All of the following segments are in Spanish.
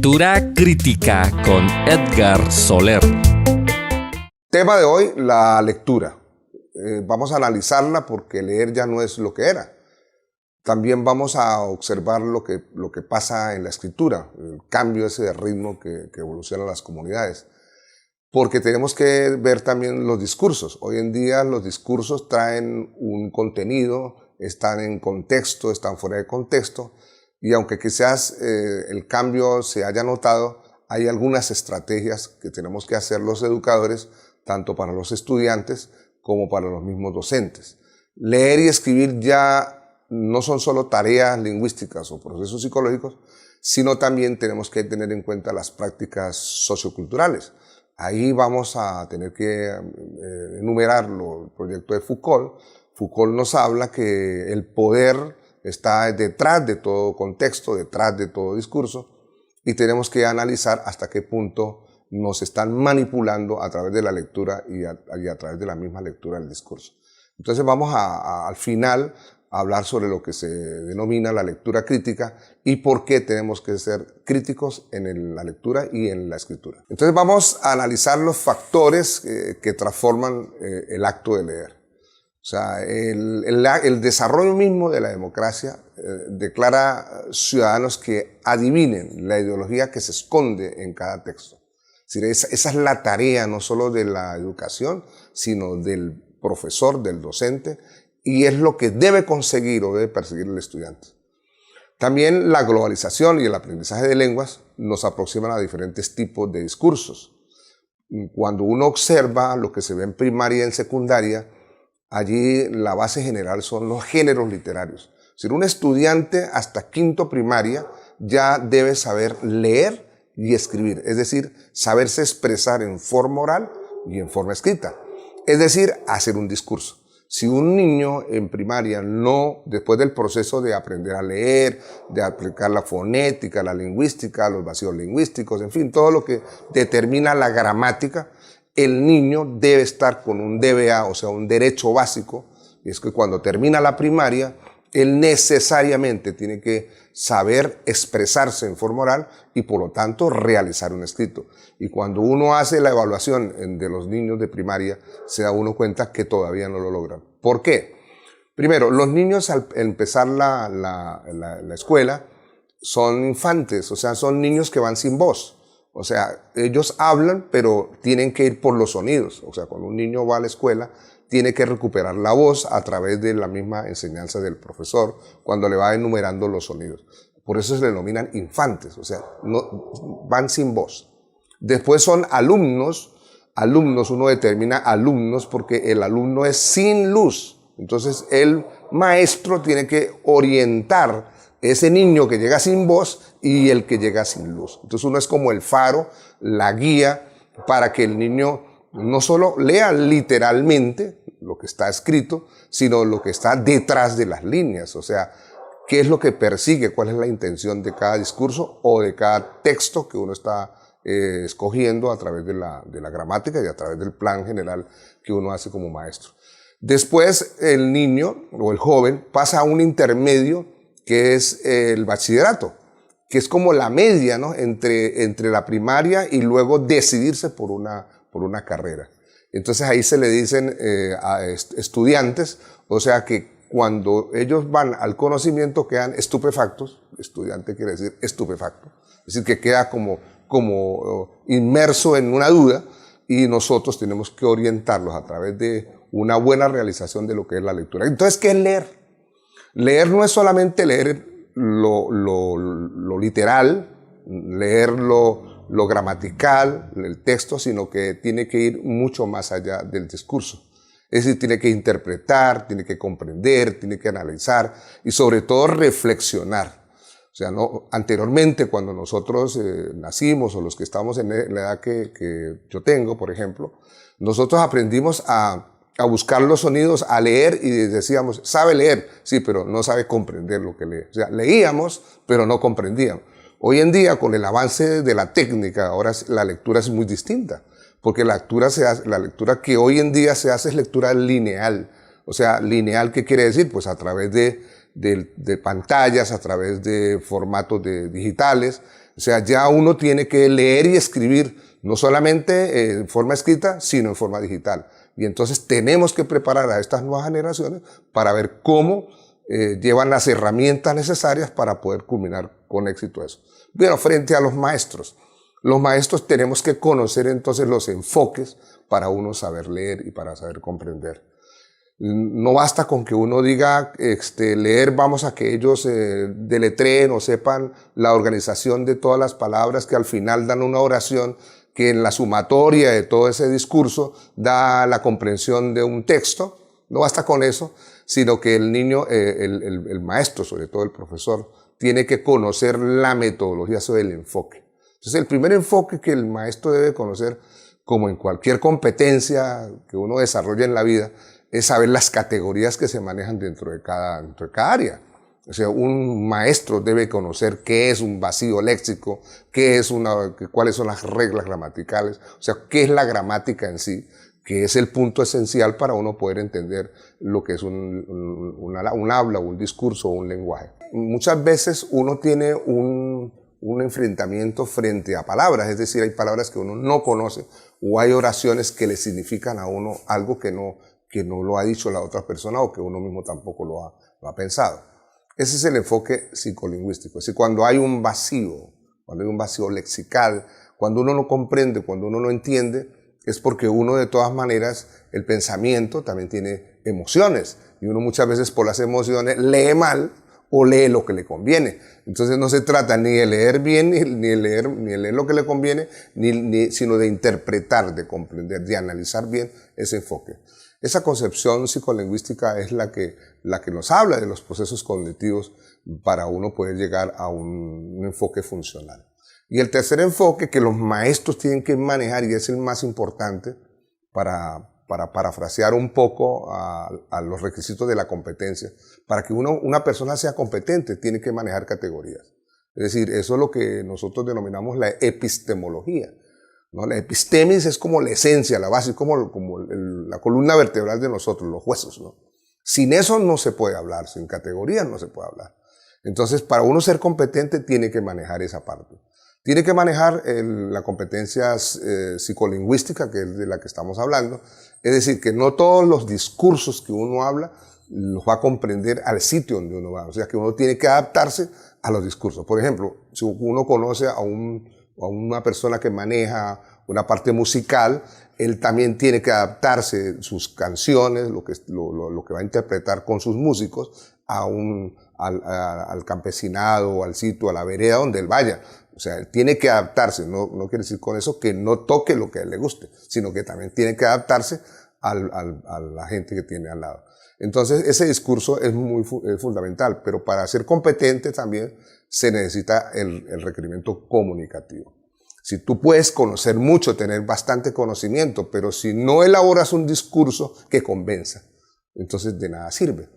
Lectura crítica con Edgar Soler. Tema de hoy, la lectura. Vamos a analizarla porque leer ya no es lo que era. También vamos a observar lo que pasa en la escritura, el cambio ese de ritmo que evolucionan las comunidades. Porque tenemos que ver también los discursos. Hoy en día los discursos traen un contenido, están en contexto, están fuera de contexto, y aunque quizás el cambio se haya notado, hay algunas estrategias que tenemos que hacer los educadores, tanto para los estudiantes como para los mismos docentes. Leer y escribir ya no son solo tareas lingüísticas o procesos psicológicos, sino también tenemos que tener en cuenta las prácticas socioculturales. Ahí vamos a tener que enumerarlo, el proyecto de Foucault. Foucault nos habla que el poder está detrás de todo contexto, detrás de todo discurso, y tenemos que analizar hasta qué punto nos están manipulando a través de la lectura y a través de la misma lectura del discurso. Entonces vamos al final a hablar sobre lo que se denomina la lectura crítica y por qué tenemos que ser críticos en la lectura y en la escritura. Entonces vamos a analizar los factores que transforman el acto de leer. O sea, el desarrollo mismo de la democracia declara ciudadanos que adivinen la ideología que se esconde en cada texto. Es decir, esa es la tarea no solo de la educación, sino del profesor, del docente, y es lo que debe conseguir o debe perseguir el estudiante. También la globalización y el aprendizaje de lenguas nos aproximan a diferentes tipos de discursos. Cuando uno observa lo que se ve en primaria y en secundaria, allí la base general son los géneros literarios. Es decir, un estudiante hasta quinto primaria ya debe saber leer y escribir, es decir, saberse expresar en forma oral y en forma escrita, es decir, hacer un discurso. Si un niño en primaria no, después del proceso de aprender a leer, de aplicar la fonética, la lingüística, los vacíos lingüísticos, en fin, todo lo que determina la gramática, el niño debe estar con un DBA, o sea, un derecho básico, y es que cuando termina la primaria, él necesariamente tiene que saber expresarse en forma oral y por lo tanto realizar un escrito. Y cuando uno hace la evaluación de los niños de primaria, se da uno cuenta que todavía no lo logran. ¿Por qué? Primero, los niños al empezar la escuela son infantes, o sea, son niños que van sin voz. O sea, ellos hablan, pero tienen que ir por los sonidos. O sea, cuando un niño va a la escuela, tiene que recuperar la voz a través de la misma enseñanza del profesor, cuando le va enumerando los sonidos. Por eso se le denominan infantes, o sea, van sin voz. Después son alumnos, uno determina alumnos porque el alumno es sin luz. Entonces el maestro tiene que orientar ese niño que llega sin voz y el que llega sin luz. Entonces uno es como el faro, la guía, para que el niño no solo lea literalmente lo que está escrito, sino lo que está detrás de las líneas. O sea, qué es lo que persigue, cuál es la intención de cada discurso o de cada texto que uno está escogiendo a través de la gramática y a través del plan general que uno hace como maestro. Después el niño o el joven pasa a un intermedio que es el bachillerato, que es como la media, ¿no?, entre la primaria y luego decidirse por una carrera. Entonces ahí se le dicen a estudiantes, o sea que cuando ellos van al conocimiento quedan estupefactos, estudiante quiere decir estupefacto, es decir, que queda como inmerso en una duda y nosotros tenemos que orientarlos a través de una buena realización de lo que es la lectura. Entonces, ¿qué es leer? Leer no es solamente leer lo literal, leer lo gramatical, el texto, sino que tiene que ir mucho más allá del discurso. Es decir, tiene que interpretar, tiene que comprender, tiene que analizar y sobre todo reflexionar. O sea, anteriormente cuando nosotros nacimos o los que estamos en la edad que yo tengo, por ejemplo, nosotros aprendimos a buscar los sonidos, a leer y decíamos, sabe leer, sí, pero no sabe comprender lo que lee. O sea, leíamos, pero no comprendíamos. Hoy en día, con el avance de la técnica, ahora la lectura es muy distinta, porque la lectura que hoy en día se hace es lectura lineal. O sea, lineal, ¿qué quiere decir? Pues a través de pantallas, a través de formatos digitales, O sea, ya uno tiene que leer y escribir, no solamente en forma escrita, sino en forma digital. Y entonces tenemos que preparar a estas nuevas generaciones para ver cómo llevan las herramientas necesarias para poder culminar con éxito eso. Bueno, frente a los maestros tenemos que conocer entonces los enfoques para uno saber leer y para saber comprender. No basta con que uno diga leer, vamos a que ellos deletreen o sepan la organización de todas las palabras que al final dan una oración que en la sumatoria de todo ese discurso da la comprensión de un texto. No basta con eso, sino que el niño, el maestro, sobre todo el profesor, tiene que conocer la metodología sobre el enfoque. Entonces, el primer enfoque que el maestro debe conocer, como en cualquier competencia que uno desarrolla en la vida, es saber las categorías que se manejan dentro de cada área. O sea, un maestro debe conocer qué es un vacío léxico, cuáles son las reglas gramaticales, o sea, qué es la gramática en sí, que es el punto esencial para uno poder entender lo que es un habla, un discurso o un lenguaje. Muchas veces uno tiene un enfrentamiento frente a palabras, es decir, hay palabras que uno no conoce o hay oraciones que le significan a uno algo que no lo ha dicho la otra persona o que uno mismo tampoco lo ha pensado. Ese es el enfoque psicolingüístico. Es decir, cuando hay un vacío lexical, cuando uno no comprende, cuando uno no entiende, es porque uno de todas maneras, el pensamiento también tiene emociones y uno muchas veces por las emociones lee mal o lee lo que le conviene. Entonces no se trata ni de leer bien, ni de leer lo que le conviene, sino de interpretar, de comprender, de analizar bien ese enfoque. Esa concepción psicolingüística es la que nos habla de los procesos cognitivos para uno poder llegar a un enfoque funcional. Y el tercer enfoque que los maestros tienen que manejar, y es el más importante para parafrasear un poco a los requisitos de la competencia, para que una persona sea competente tiene que manejar categorías. Es decir, eso es lo que nosotros denominamos la epistemología, ¿no? La epistemis es como la esencia, la base, como la columna vertebral de nosotros, los huesos, ¿no? Sin eso no se puede hablar, sin categorías no se puede hablar. Entonces, para uno ser competente tiene que manejar esa parte. Tiene que manejar la competencia psicolingüística, que es de la que estamos hablando. Es decir, que no todos los discursos que uno habla los va a comprender al sitio donde uno va. O sea, que uno tiene que adaptarse a los discursos. Por ejemplo, si uno conoce a una persona que maneja una parte musical, él también tiene que adaptarse sus canciones, lo que va a interpretar con sus músicos, al campesinado, al sitio, a la vereda donde él vaya. O sea, él tiene que adaptarse, no quiere decir con eso que no toque lo que a él le guste, sino que también tiene que adaptarse a la gente que tiene al lado. Entonces, ese discurso es es fundamental, pero para ser competente también se necesita el requerimiento comunicativo. Si tú puedes conocer mucho, tener bastante conocimiento, pero si no elaboras un discurso que convenza, entonces de nada sirve.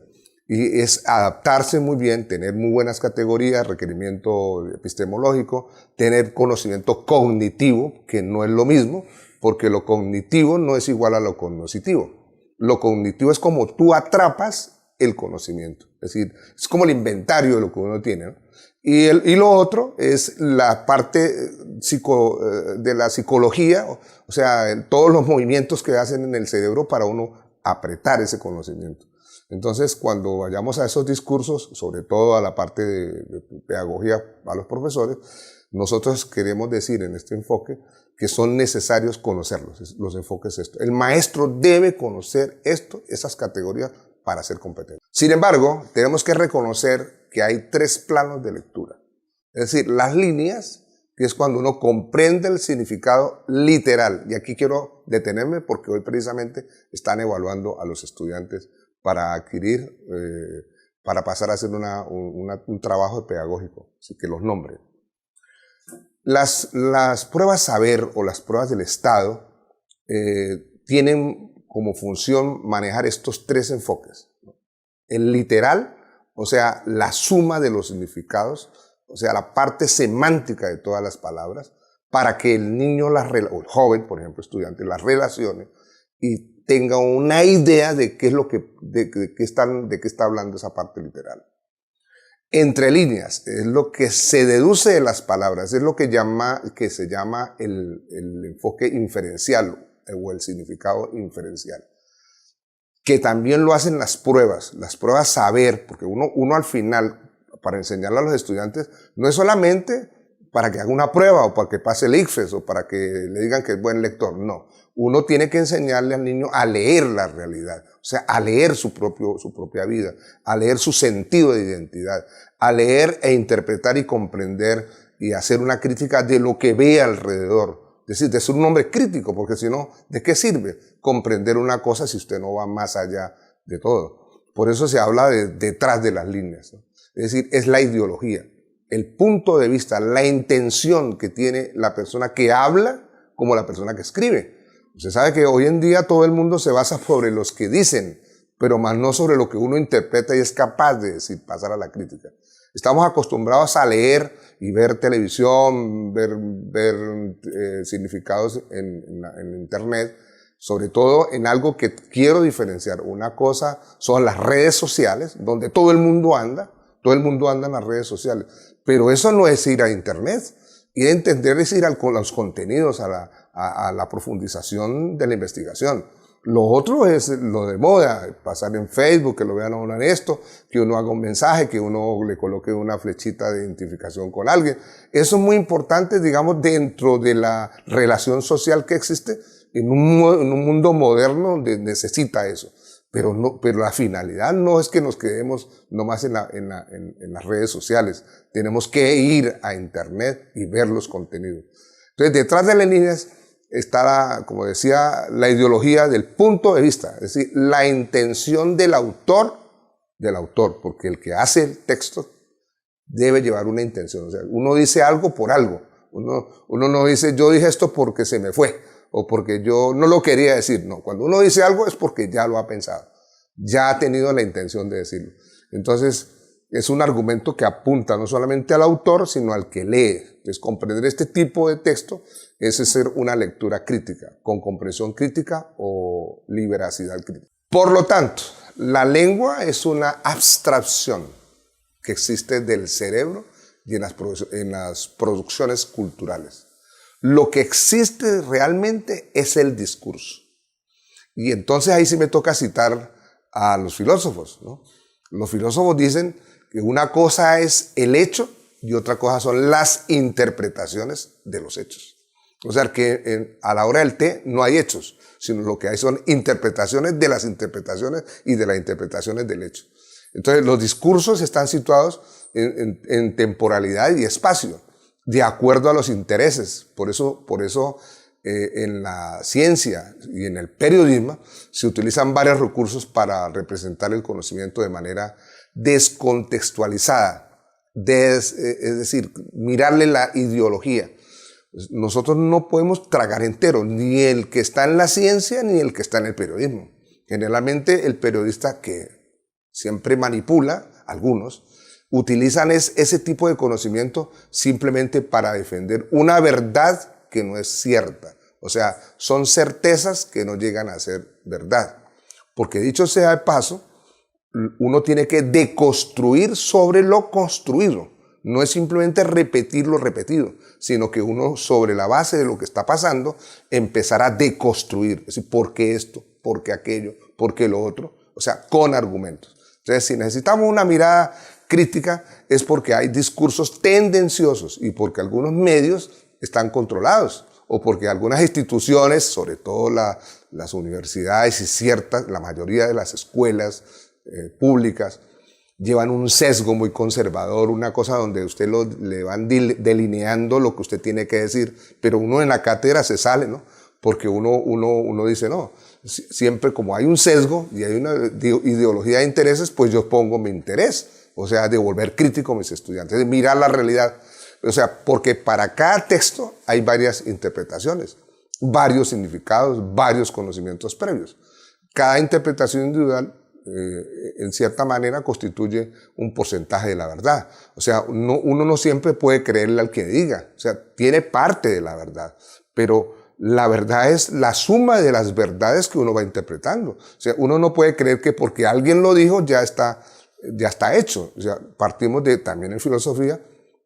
Y es adaptarse muy bien, tener muy buenas categorías, requerimiento epistemológico, tener conocimiento cognitivo, que no es lo mismo, porque lo cognitivo no es igual a lo cognoscitivo. Lo cognitivo es como tú atrapas el conocimiento, es decir, es como el inventario de lo que uno tiene, ¿no? Y lo otro es la parte de la psicología, o sea, todos los movimientos que hacen en el cerebro para uno apretar ese conocimiento. Entonces, cuando vayamos a esos discursos, sobre todo a la parte de pedagogía a los profesores, nosotros queremos decir en este enfoque que son necesarios conocerlos, los enfoques esto. El maestro debe conocer esas categorías para ser competente. Sin embargo, tenemos que reconocer que hay 3 planos de lectura. Es decir, las líneas, que es cuando uno comprende el significado literal. Y aquí quiero detenerme porque hoy precisamente están evaluando a los estudiantes para adquirir, para pasar a hacer un trabajo pedagógico, así que los nombren. Las pruebas saber o las pruebas del Estado tienen como función manejar estos 3 enfoques. El literal, o sea, la suma de los significados, o sea, la parte semántica de todas las palabras, para que el niño, o el joven, por ejemplo, estudiante, las relacione y tenga una idea de qué es de qué está hablando esa parte literal. entre líneas, es lo que se deduce de las palabras, es lo que se llama el enfoque inferencial o el significado inferencial, que también lo hacen las pruebas saber, porque uno al final, para enseñarle a los estudiantes, no es solamente para que haga una prueba o para que pase el ICFES o para que le digan que es buen lector, no. Uno tiene que enseñarle al niño a leer la realidad, o sea, a leer su propia vida, a leer su sentido de identidad, a leer e interpretar y comprender y hacer una crítica de lo que ve alrededor. Es decir, de ser un hombre crítico, porque si no, ¿de qué sirve comprender una cosa si usted no va más allá de todo? Por eso se habla de detrás de las líneas, ¿no? Es decir, es la ideología, el punto de vista, la intención que tiene la persona que habla como la persona que escribe. Usted sabe que hoy en día todo el mundo se basa sobre los que dicen, pero más no sobre lo que uno interpreta y es capaz de decir, pasar a la crítica. Estamos acostumbrados a leer y ver televisión, ver significados en internet, sobre todo en algo que quiero diferenciar. Una cosa son las redes sociales, donde todo el mundo anda en las redes sociales, pero eso no es ir a internet. Y entender es ir a los contenidos, a la profundización de la investigación. Lo otro es lo de moda, pasar en Facebook, que lo vean a uno en esto, que uno haga un mensaje, que uno le coloque una flechita de identificación con alguien. Eso es muy importante, digamos, dentro de la relación social que existe en un mundo moderno donde necesita eso. Pero la finalidad no es que nos quedemos nomás en las redes sociales. Tenemos que ir a internet y ver los contenidos. Entonces, detrás de las líneas está, como decía, la ideología del punto de vista, es decir, la intención del autor, porque el que hace el texto debe llevar una intención. O sea, uno dice algo por algo. Uno no dice, yo dije esto porque se me fue, o porque yo no lo quería decir. No, cuando uno dice algo es porque ya lo ha pensado, ya ha tenido la intención de decirlo. Entonces, es un argumento que apunta no solamente al autor, sino al que lee. Entonces, comprender este tipo de texto es hacer una lectura crítica, con comprensión crítica o veracidad crítica. Por lo tanto, la lengua es una abstracción que existe del cerebro y en las producciones culturales. Lo que existe realmente es el discurso. Y entonces ahí sí me toca citar a los filósofos, ¿no? Los filósofos dicen que una cosa es el hecho y otra cosa son las interpretaciones de los hechos. O sea que a la hora del té no hay hechos, sino lo que hay son interpretaciones de las interpretaciones y de las interpretaciones del hecho. Entonces los discursos están situados en temporalidad y espacio, de acuerdo a los intereses. Por eso en la ciencia y en el periodismo se utilizan varios recursos para representar el conocimiento de manera descontextualizada, es decir, mirarle la ideología. Nosotros no podemos tragar entero, ni el que está en la ciencia ni el que está en el periodismo. Generalmente el periodista, que siempre manipula, algunos, utilizan ese tipo de conocimiento simplemente para defender una verdad que no es cierta. O sea, son certezas que no llegan a ser verdad. Porque dicho sea de paso, uno tiene que deconstruir sobre lo construido. No es simplemente repetir lo repetido, sino que uno, sobre la base de lo que está pasando, empezará a deconstruir. Es decir, ¿por qué esto? ¿Por qué aquello? ¿Por qué lo otro? O sea, con argumentos. Entonces, si necesitamos una mirada crítica, es porque hay discursos tendenciosos y porque algunos medios están controlados, o porque algunas instituciones, sobre todo las universidades y la mayoría de las escuelas públicas, llevan un sesgo muy conservador, una cosa donde usted le van delineando lo que usted tiene que decir, pero uno en la cátedra se sale, ¿no? Porque uno dice, no, siempre como hay un sesgo y hay una ideología de intereses, pues yo pongo mi interés, o sea, de volver crítico a mis estudiantes, de mirar la realidad. O sea, porque para cada texto hay varias interpretaciones, varios significados, varios conocimientos previos. Cada interpretación individual, en cierta manera, constituye un porcentaje de la verdad. O sea, uno no siempre puede creerle al que diga. O sea, tiene parte de la verdad, pero la verdad es la suma de las verdades que uno va interpretando. O sea, uno no puede creer que porque alguien lo dijo ya está ya está hecho. O sea, partimos también en filosofía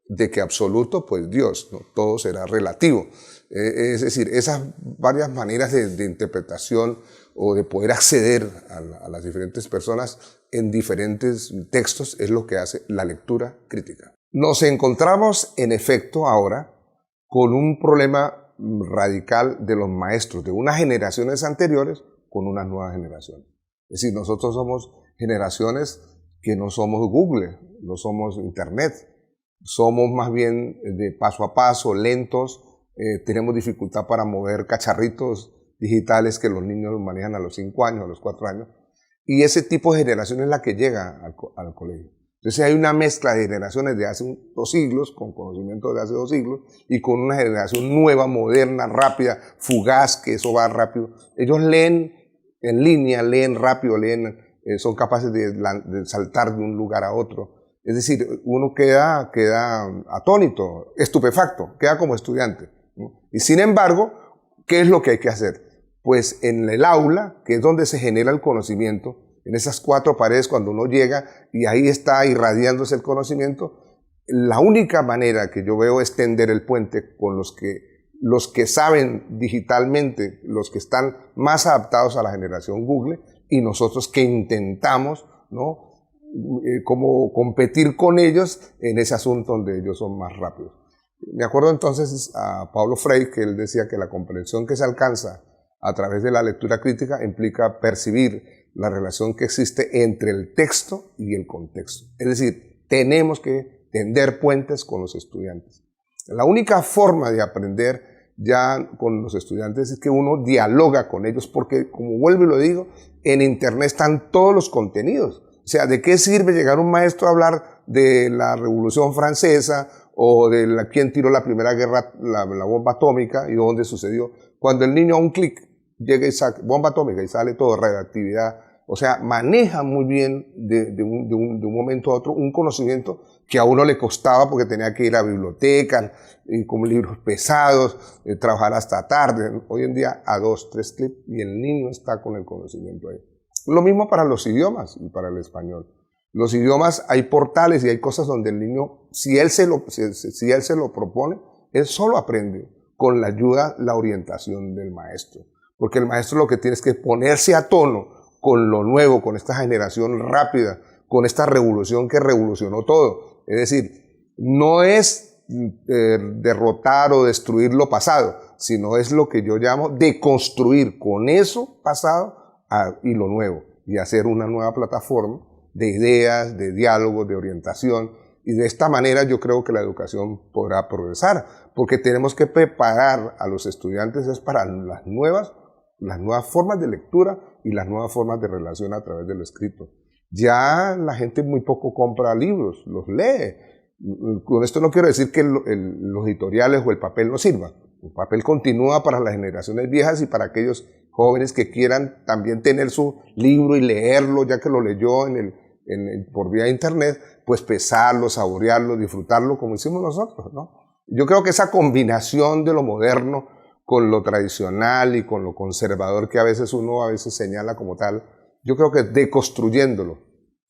de que absoluto, pues Dios, ¿no? Todo será relativo. Es decir, esas varias maneras de interpretación o de poder acceder a las diferentes personas en diferentes textos es lo que hace la lectura crítica. Nos encontramos, en efecto, ahora con un problema radical de los maestros de unas generaciones anteriores con unas nuevas generaciones. Es decir, nosotros somos generaciones que no somos Google, no somos Internet, somos más bien de paso a paso, lentos, tenemos dificultad para mover cacharritos digitales que los niños manejan a los 5 años, a los 4 años, y ese tipo de generación es la que llega al colegio. Entonces hay una mezcla de generaciones de hace 2 siglos, con conocimiento de hace 2 siglos, y con una generación nueva, moderna, rápida, fugaz, que eso va rápido. Ellos leen en línea, leen rápido, son capaces de saltar de un lugar a otro. Es decir, uno queda atónito, estupefacto, queda como estudiante, ¿no? Y sin embargo, ¿qué es lo que hay que hacer? Pues en el aula, que es donde se genera el conocimiento, en esas 4 paredes cuando uno llega y ahí está irradiándose el conocimiento, la única manera que yo veo es tender el puente con los que saben digitalmente, los que están más adaptados a la generación Google y nosotros que intentamos, ¿no?, como competir con ellos en ese asunto donde ellos son más rápidos. Me acuerdo entonces a Paulo Freire, que él decía que la comprensión que se alcanza a través de la lectura crítica implica percibir la relación que existe entre el texto y el contexto. Es decir, tenemos que tender puentes con los estudiantes. La única forma de aprender ya con los estudiantes es que uno dialoga con ellos, porque, como vuelvo y lo digo, en Internet están todos los contenidos. O sea, ¿de qué sirve llegar un maestro a hablar de la Revolución Francesa o de quién tiró la primera guerra, la bomba atómica y dónde sucedió? Cuando el niño a un clic llega y saca bomba atómica y sale todo, radioactividad. O sea, maneja muy bien de un momento a otro un conocimiento que a uno le costaba porque tenía que ir a bibliotecas, con libros pesados, trabajar hasta tarde. Hoy en día a 2, 3 clics y el niño está con el conocimiento ahí. Lo mismo para los idiomas y para el español. Los idiomas hay portales y hay cosas donde el niño, si él se lo propone, él solo aprende con la ayuda, la orientación del maestro. Porque el maestro lo que tiene es que ponerse a tono con lo nuevo, con esta generación rápida, con esta revolución que revolucionó todo. Es decir, no es derrotar o destruir lo pasado, sino es lo que yo llamo deconstruir con eso pasado y lo nuevo, y hacer una nueva plataforma de ideas, de diálogos, de orientación, y de esta manera yo creo que la educación podrá progresar, porque tenemos que preparar a los estudiantes para las nuevas formas de lectura y las nuevas formas de relación a través del escrito. Ya la gente muy poco compra libros, los lee. Con esto no quiero decir que los editoriales o el papel no sirvan. El papel continúa para las generaciones viejas y para aquellos jóvenes que quieran también tener su libro y leerlo, ya que lo leyó por vía de internet, pues pesarlo, saborearlo, disfrutarlo como hicimos nosotros, ¿no? Yo creo que esa combinación de lo moderno con lo tradicional y con lo conservador que a veces señala como tal, yo creo que deconstruyéndolo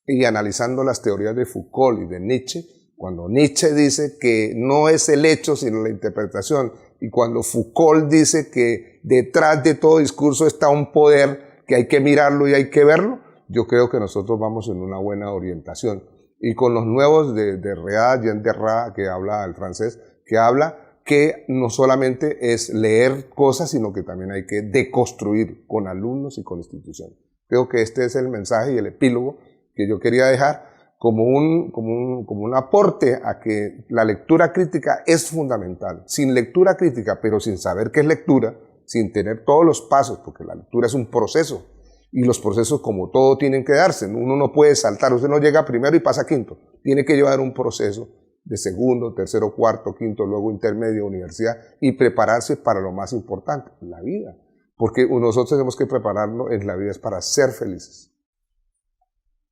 y analizando las teorías de Foucault y de Nietzsche, cuando Nietzsche dice que no es el hecho sino la interpretación, y cuando Foucault dice que detrás de todo discurso está un poder que hay que mirarlo y hay que verlo, yo creo que nosotros vamos en una buena orientación. Y con los nuevos de Derrida, Jean Derrida, que habla el francés, que habla que no solamente es leer cosas, sino que también hay que deconstruir con alumnos y con instituciones. Creo que este es el mensaje y el epílogo que yo quería dejar como un aporte a que la lectura crítica es fundamental. Sin lectura crítica, pero sin saber qué es lectura, sin tener todos los pasos, porque la lectura es un proceso, y los procesos, como todo, tienen que darse. Uno no puede saltar, usted no llega primero y pasa quinto. Tiene que llevar un proceso de segundo, tercero, cuarto, quinto, luego intermedio, universidad, y prepararse para lo más importante, la vida. Porque nosotros tenemos que prepararnos en la vida es para ser felices.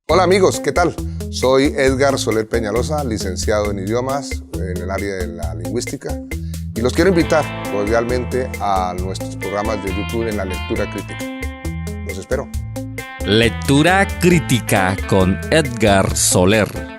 Hola amigos, ¿qué tal? Soy Edgar Soler Peñalosa, licenciado en idiomas en el área de la lingüística, y los quiero invitar cordialmente a nuestros programas de YouTube en la lectura crítica. Los espero. Lectura crítica con Edgar Soler.